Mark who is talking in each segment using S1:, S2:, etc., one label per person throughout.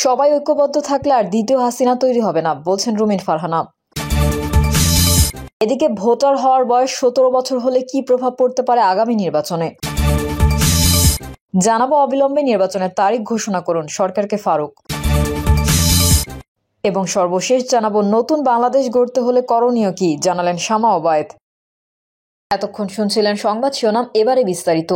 S1: সবাই ঐক্যবদ্ধ থাকলে আর দ্বিতীয় হাসিনা তৈরি হবে না, বলছেন রুমিন ফারহানা। এদিকে ভোটার হওয়ার বয়স 17 বছর হলে কি প্রভাব পড়তে পারে আগামী নির্বাচনে, জানাবো। অবিলম্বে নির্বাচনের তারিখ ঘোষণা করুন সরকারকে ফারুক। এবং সর্বশেষ জানাবো, নতুন বাংলাদেশ গড়তে হলে করণীয় কি, জানালেন শামা ওবায়েদ। এতক্ষণ শুনছিলেন সংবাদ শিরোনাম, এবারে বিস্তারিত।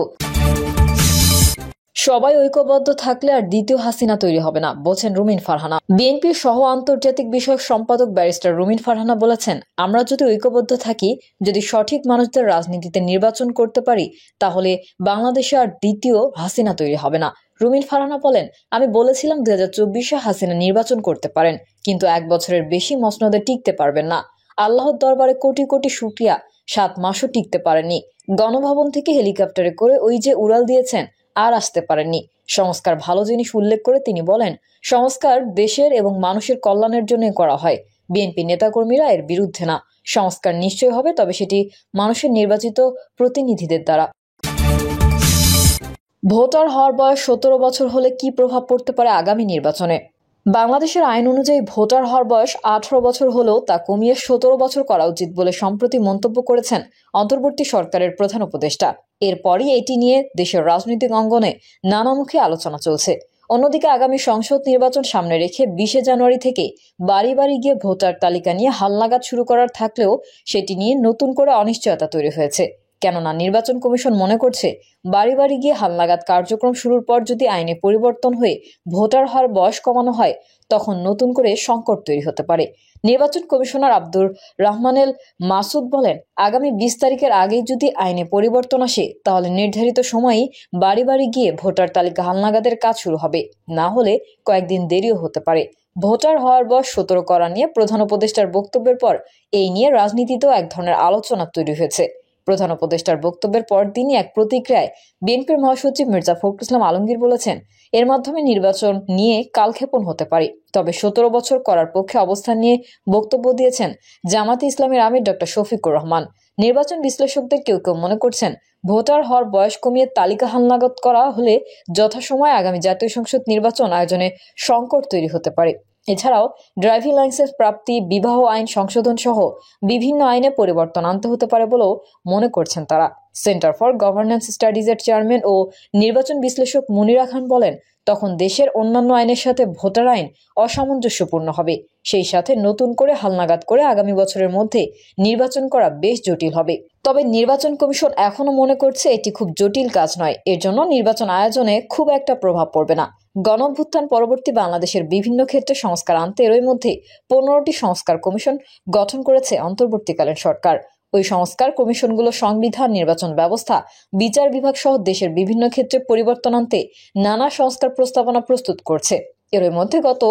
S1: সবাই ঐক্যবদ্ধ থাকলে আর দ্বিতীয় হাসিনা তৈরি হবে না, বলছেন রুমিন ফারহানা। বিএনপির সহ আন্তর্জাতিক বিষয়ক সম্পাদক ব্যারিস্টার রুমিন ফারহানা বলেছেন, আমরা যদি ঐক্যবদ্ধ থাকি, যদি সঠিক মানুষদের রাজনীতিতে নির্বাচন করতে পারি, তাহলে বাংলাদেশে আর দ্বিতীয় হাসিনা তৈরি হবে না। রুমিন ফারহানা বলেন, আমি বলেছিলাম 2024-এ হাসিনা নির্বাচন করতে পারেন, কিন্তু 1 বছরের বেশি মসনদে টিকতে পারবেন না। আল্লাহর দরবারে কোটি কোটি শুকরিয়া, 7 মাসও টিকতে পারেননি। গণভবন থেকে হেলিকপ্টারে করে ওই যে উড়াল দিয়েছেন, আর আসতে পারেননি। সংস্কার ভালো জিনিস উল্লেখ করে তিনি বলেন, সংস্কার দেশের এবং মানুষের কল্যাণের জন্য করা হয়। বিএনপি নেতাকর্মীরা এর বিরুদ্ধে না। সংস্কার নিশ্চয় হবে, তবে সেটি মানুষের নির্বাচিত প্রতিনিধিদের দ্বারা। ভোটার হওয়ার বয়স 17 বছর হলে কি প্রভাব পড়তে পারে আগামী নির্বাচনে। বাংলাদেশের আইন অনুযায়ী ভোটার হওয়ার বয়স 18 বছর হলেও তা কমিয়ে 17 বছর করা উচিত বলে সম্প্রতি মন্তব্য করেছেন অন্তর্বর্তী সরকারের প্রধান উপদেষ্টা। এরপরই এটি নিয়ে দেশের রাজনৈতিক অঙ্গনে নানামুখী আলোচনা চলছে। অন্যদিকে আগামী সংসদ নির্বাচন সামনে রেখে 20 জানুয়ারি থেকে বাড়ি বাড়ি গিয়ে ভোটার তালিকা নিয়ে হালনাগাদ শুরু করার থাকলেও সেটি নিয়ে নতুন করে অনিশ্চয়তা তৈরি হয়েছে। কেননা নির্বাচন কমিশন মনে করছে, বাড়ি বাড়ি গিয়ে হালনাগাদ কার্যক্রম শুরুর পর যদি আইনে পরিবর্তন হয়ে ভোটার হওয়ার বয়স কমানো হয়, তখন নতুন করে সংকট তৈরি হতে পারে। নির্বাচন কমিশনার আব্দুর রহমানেল মাসুদ বলেন, আগামী 20 তারিখের আগেই যদি আইনে পরিবর্তন আসে, তাহলে নির্ধারিত সময়েই বাড়ি বাড়ি গিয়ে ভোটার তালিকা হালনাগাদের কাজ শুরু হবে। না হলে কয়েকদিন দেরিও হতে পারে। ভোটার হওয়ার বয়স 17 করা নিয়ে প্রধান উপদেষ্টার বক্তব্যের পর এই নিয়ে রাজনীতিতেও এক ধরনের আলোচনা তৈরি হয়েছে। প্রধান উপদেষ্টার বক্তব্যের পর তিনি এক প্রতিক্রিয়ায় বিএনপির মহাসচিব মির্জা ফখরুল ইসলাম আলমগীর বলেছেন, এর মাধ্যমে নির্বাচন নিয়ে কালক্ষেপণ হতে পারে। তবে 17 বছর করার পক্ষে অবস্থান নিয়ে বক্তব্য দিয়েছেন জামাতে ইসলামীর আমির ডক্টর শফিকুর রহমান। নির্বাচন বিশ্লেষকদের কেউ কেউ মনে করছেন, ভোটার হওয়ার বয়স কমিয়ে তালিকা হালনাগাদ করা হলে যথাসময়ে আগামী জাতীয় সংসদ নির্বাচন আয়োজনে সংকট তৈরি হতে পারে। এছাড়াও ড্রাইভিং লাইসেন্স প্রাপ্তি, বিবাহ আইন সংশোধন সহ বিভিন্ন আইনে পরিবর্তন আনতে হতে পারে বলেও মনে করছেন তারা। সেন্টার ফর গভর্নেন্স স্টাডিজের চেয়ারম্যান ও নির্বাচন বিশ্লেষক মুনিরা খান বলেন, তখন দেশের অন্যান্য আইনের সাথে ভোটার আইন অসামঞ্জস্যপূর্ণ হবে। সেই সাথে নতুন করে হালনাগাদ করে আগামী বছরের মধ্যে নির্বাচন করা বেশ জটিল হবে। তবে নির্বাচন কমিশন এখনো মনে করছে এটি খুব জটিল কাজ নয়। এর জন্য নির্বাচন আয়োজনে খুব একটা প্রভাব পড়বে না। গণঅভ্যুত্থান পরবর্তী বাংলাদেশের বিভিন্ন ক্ষেত্রে সংস্কার আনতে এরই মধ্যে 15টি সংস্কার কমিশন গঠন করেছে অন্তর্বর্তীকালীন সরকার। ওই সংস্কার কমিশনগুলো সংবিধান, নির্বাচন ব্যবস্থা, বিচার বিভাগ সহ দেশের বিভিন্ন ক্ষেত্রে পরিবর্তন আনতে নানা সংস্কার প্রস্তাবনা প্রস্তুত করছে। এর মধ্যে গত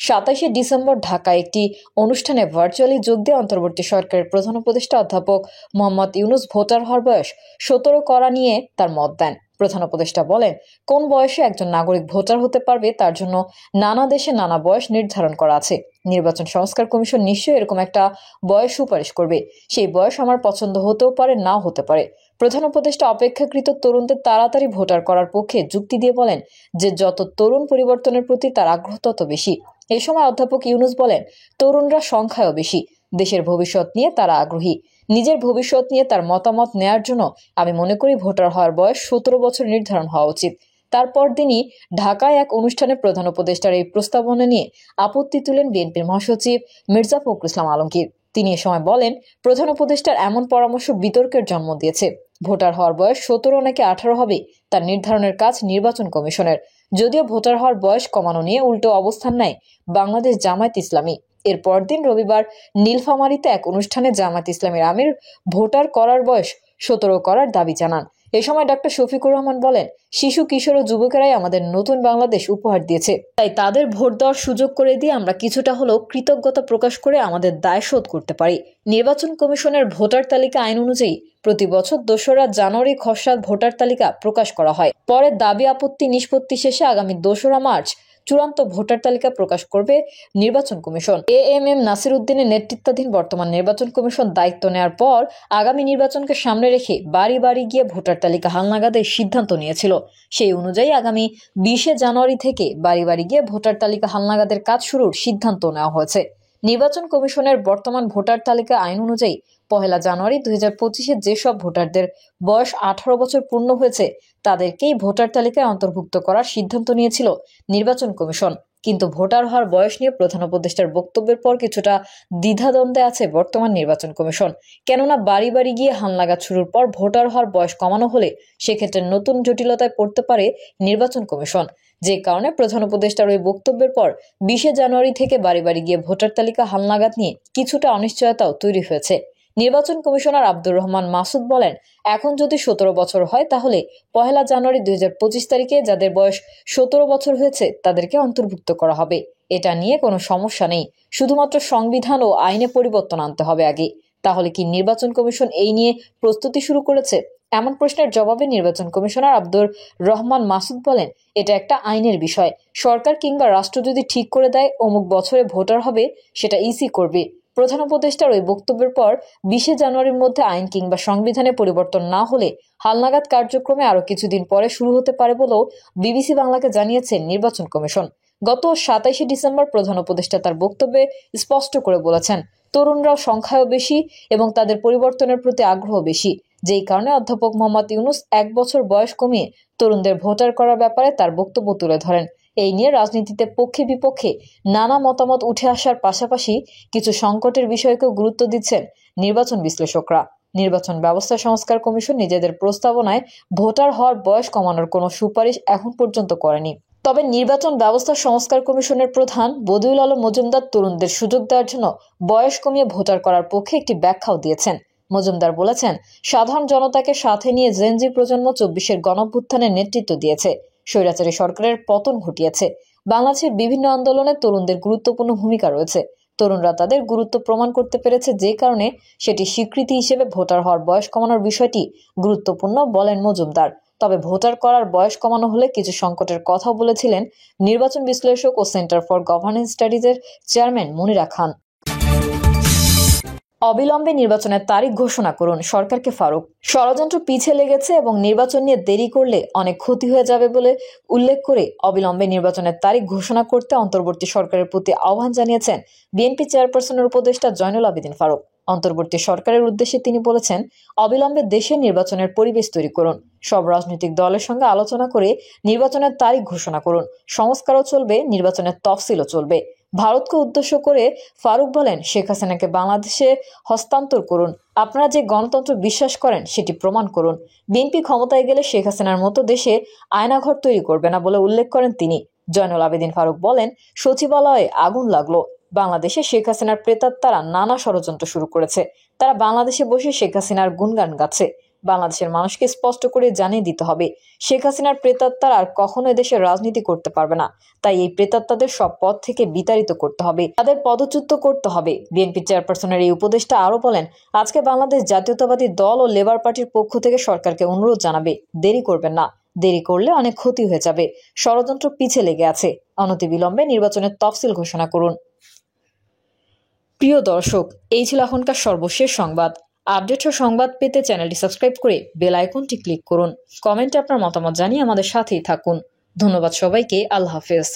S1: 27 ডিসেম্বর ঢাকায় একটি অনুষ্ঠানে ভার্চুয়ালি যোগ দিয়ে অন্তর্বর্তী সরকারের প্রধান উপদেষ্টা অধ্যাপক মোহাম্মদ ইউনূস ভোটার হওয়ার বয়স 17 করা নিয়ে তার মত দেন। প্রধান উপদেষ্টা বলেন, কোন বয়সে একজন নাগরিক ভোটার হতে পারবে তার জন্য নানা দেশে নানা বয়স নির্ধারণ করা আছে। নির্বাচন সংস্কার কমিশন নিশ্চয়ই এরকম একটা বয়স সুপারিশ করবে। সেই বয়স আমার পছন্দ হতেও পারে, নাও হতে পারে। প্রধান উপদেষ্টা অপেক্ষাকৃত তরুণদের তাড়াতাড়ি ভোটার করার পক্ষে যুক্তি দিয়ে বলেন যে যত তরুণ পরিবর্তনের প্রতি তার আগ্রহ তত বেশি। এই সময় অধ্যাপক ইউনূস বলেন, তরুণরা সংখ্যায়ও বেশি, দেশের ভবিষ্যৎ নিয়ে তারা আগ্রহী। নিজের ভবিষ্যৎ নিয়ে তার মতামত নেয়ার জন্য আমি মনে করি ভোটার হওয়ার বয়স 17 বছর নির্ধারণ হওয়া উচিত। তারপর দিনই ঢাকায় এক অনুষ্ঠানে প্রধান উপদেষ্টার এই প্রস্তাবনা নিয়ে আপত্তি তুলেন বিএনপির মহাসচিব মির্জা ফখরুল ইসলাম আলমগীর। তিনি এ সময় বলেন, প্রধান উপদেষ্টার এমন পরামর্শ বিতর্কের জন্ম দিয়েছে। ভোটার হওয়ার বয়স 17 নাকি 18 হবে তার নির্ধারণের কাজ নির্বাচন কমিশনের। যদিও ভোটার হওয়ার বয়স কমানো নিয়ে উল্টো অবস্থান নেয় বাংলাদেশ জামায়াত ইসলামী। এর পরদিন রবিবার নীলফামারীতে এক অনুষ্ঠানে জামায়াত ইসলামীর আমির ভোটার করার বয়স 17 করার দাবি জানান। এ সময় ডক্টর শফিকুর রহমান বলেন, শিশু, কিশোর ও যুবকেরাই আমাদের নতুন বাংলাদেশ উপহার দিয়েছে, তাই তাদের ভোট দেওয়ার সুযোগ করে দিয়ে আমরা কিছুটা হলেও কৃতজ্ঞতা প্রকাশ করে আমাদের দায় শোধ করতে পারি। নির্বাচন কমিশনের ভোটার তালিকা আইন অনুযায়ী প্রতি বছর 2রা জানুয়ারি খসড়া ভোটার তালিকা প্রকাশ করা হয়। পরে দাবি আপত্তি নিষ্পত্তি শেষে আগামী 2রা মার্চ চূড়ান্ত ভোটার তালিকা প্রকাশ করবে নির্বাচন কমিশন। এএমএম নাসির উদ্দিনের নেতৃত্বাধীন বর্তমান নির্বাচন কমিশন দায়িত্ব নেওয়ার পর আগামী নির্বাচনকে সামনে রেখে বাড়ি বাড়ি গিয়ে ভোটার তালিকা হালনাগাদের সিদ্ধান্ত নিয়েছিল। সেই অনুযায়ী আগামী 20 জানুয়ারি থেকে বাড়ি বাড়ি গিয়ে ভোটার তালিকা হালনাগাদের কাজ শুরুর সিদ্ধান্ত নেওয়া হয়েছে। নির্বাচন কমিশনের বর্তমান ভোটার তালিকা আইন অনুযায়ী 1 জানুয়ারি 2025-এ যেসব ভোটারদের বয়স 18 বছর পূর্ণ হয়েছে তাদেরকেই ভোটার তালিকায় অন্তর্ভুক্ত করার সিদ্ধান্ত নিয়েছিল নির্বাচন কমিশন। কিন্তু ভোটার হওয়ার বয়স নিয়ে প্রধান উপদেষ্টার বক্তব্যের পর কিছুটা দ্বিধাদ্বন্দ্বে আছে বর্তমান নির্বাচন কমিশন। কেননা বাড়ি বাড়ি গিয়ে হালনাগাদ শুরুর পর ভোটার হওয়ার বয়স কমানো হলে সেক্ষেত্রে নতুন জটিলতায় পড়তে পারে নির্বাচন কমিশন। যে কারণে প্রধান উপদেষ্টার ওই বক্তব্যের পর 20 জানুয়ারি থেকে বাড়ি বাড়ি গিয়ে ভোটার তালিকা হালনাগাদ নিয়ে কিছুটা অনিশ্চয়তাও তৈরি হয়েছে। নির্বাচন কমিশনার আব্দুর রহমান মাসুদ বলেন, এখন যদি 17 বছর হয় তাহলে 1 জানুয়ারি 2025 তারিখে যাদের বয়স 17 বছর হয়েছে তাদেরকে অন্তর্ভুক্ত করা হবে। এটা নিয়ে কোনো সমস্যা নেই, শুধুমাত্র সংবিধান ও আইনে পরিবর্তন আনতে হবে আগে। তাহলে কি নির্বাচন কমিশন এই নিয়ে প্রস্তুতি শুরু করেছে? এমন প্রশ্নের জবাবে নির্বাচন কমিশনার আব্দুর রহমান মাসুদ বলেন, এটা একটা আইনের বিষয়। সরকার কিংবা রাষ্ট্র যদি ঠিক করে দেয় অমুক বছরে ভোটার হবে, সেটা ইসি করবে। প্রধান উপদেষ্টার ওই বক্তব্যের পর 20 জানুয়ারির মধ্যে আইন কিংবা সংবিধানে পরিবর্তন না হলে হালনাগাদ কার্যক্রমে আরো কিছুদিন পরে শুরু হতে পারে বলেও বিবিসি বাংলাকে জানিয়েছেন নির্বাচন কমিশন। গত 27 ডিসেম্বর প্রধান উপদেষ্টা তার বক্তব্যে স্পষ্ট করে বলেছেন, তরুণরাও সংখ্যায়ও বেশি এবং তাদের পরিবর্তনের প্রতি আগ্রহ বেশি। যেই কারণে অধ্যাপক মোহাম্মদ ইউনূস 1 বছর বয়স কমিয়ে তরুণদের ভোটার করার ব্যাপারে তার বক্তব্য তুলে ধরেন। এই নিয়ে রাজনীতিতে পক্ষে বিপক্ষে নানা মতামত উঠে আসার পাশাপাশি কিছু সংকটের বিষয়কেও গুরুত্ব দিচ্ছেন নির্বাচন বিশ্লেষকরা। নির্বাচন ব্যবস্থা সংস্কার কমিশন নিজেদের প্রস্তাবনায় ভোটার হওয়ার বয়স কমানোর কোনো সুপারিশ এখন পর্যন্ত করেনি। তবে নির্বাচন ব্যবস্থা সংস্কার কমিশনের প্রধান বদিউল আলম মজুমদার তরুণদের সুযোগ দেওয়ার জন্য বয়স কমিয়ে ভোটার করার পক্ষে একটি ব্যাখ্যাও দিয়েছেন। মজুমদার বলেছেন, সাধারণ জনতাকে সাথে নিয়ে জেনজি প্রজন্ম 24-এর গণঅভ্যুত্থানের নেতৃত্ব দিয়েছে, স্বৈরাচারী সরকারের পতন ঘটিয়েছে। বাংলাদেশের বিভিন্ন আন্দোলনে তরুণদের গুরুত্বপূর্ণ ভূমিকা রয়েছে। তরুণরা তাদের গুরুত্ব প্রমাণ করতে পেরেছে, যে কারণে সেটি স্বীকৃতি হিসেবে ভোটার হওয়ার বয়স কমানোর বিষয়টি গুরুত্বপূর্ণ বলেন মজুমদার। তবে ভোটার করার বয়স কমানো হলে কিছু সংকটের কথাও বলেছিলেন নির্বাচন বিশ্লেষক ও সেন্টার ফর গভর্নেন্স স্টাডিজের চেয়ারম্যান মনিরা খান। অবিলম্বে নির্বাচনের তারিখ ঘোষণা করুন, সরকারকে ফারুক। ষড়যন্ত্র পিছিয়ে লেগেছে এবং নির্বাচন নিয়ে দেরি করলে অনেক ক্ষতি হয়ে যাবে বলে উল্লেখ করে অবিলম্বে নির্বাচনের তারিখ ঘোষণা করতে অন্তর্বর্তী সরকারের প্রতি আহ্বান জানিয়েছেন বিএনপি চেয়ারপারসনের উপদেষ্টা জয়নুল আবেদিন ফারুক। অন্তর্বর্তী সরকারের উদ্দেশ্যে তিনি বলেছেন, অবিলম্বে দেশে নির্বাচনের পরিবেশ তৈরি করুন, সব রাজনৈতিক দলের সঙ্গে আলোচনা করে নির্বাচনের তারিখ ঘোষণা করুন, সংস্কারও চলবে, নির্বাচনের তফসিলও চলবে। ভারতকে উদ্দেশ্য করে ফারুক বলেন, শেখ হাসিনাকে বাংলাদেশে হস্তান্তর করুন, আপনারা যে গণতন্ত্র বিশ্বাস করেন সেটি প্রমাণ করুন। বিএনপি ক্ষমতায় গেলে শেখ হাসিনার মতো দেশে আয়নাঘর তৈরি করবে না বলে উল্লেখ করেন তিনি। জয়নুল আবেদিন ফারুক বলেন, সচিবালয়ে আগুন লাগলো, বাংলাদেশে শেখ হাসিনার প্রেতাত্মারা নানা ষড়যন্ত্র শুরু করেছে। তারা বাংলাদেশে বসে শেখ হাসিনার গুণগান গাচ্ছে। বাংলাদেশের মানুষকে স্পষ্ট করে জানিয়ে দিতে হবে, শেখ হাসিনার প্রেতাত্মারা আর কখনো এদেশে রাজনীতি করতে পারবে না। তাই এই প্রেতাত্মাদের সব পদ থেকে বিতাড়িত করতে হবে, তাদের পদচ্যুত করতে হবে। বিএনপি চেয়ারপারসনের এই উপদেষ্টা আরো বলেন, আজকে বাংলাদেশ জাতীয়তাবাদী দল ও লেবার পার্টির পক্ষ থেকে সরকারকে অনুরোধ জানাবে, দেরি করবেন না, দেরি করলে অনেক ক্ষতি হয়ে যাবে। ষড়যন্ত্র পিছিয়ে লেগে আছে, অনতিবিলম্বে নির্বাচনের তফসিল ঘোষণা করুন। প্রিয় দর্শক, এই ছিল এখনকার সর্বশেষ সংবাদ। আপডেট ও সংবাদ পেতে চ্যানেলটি সাবস্ক্রাইব করে বেল আইকনটি ক্লিক করুন। কমেন্টে আপনার মতামত জানিয়ে আমাদের সাথেই থাকুন। ধন্যবাদ সবাইকে। আল্লাহ হাফেজ।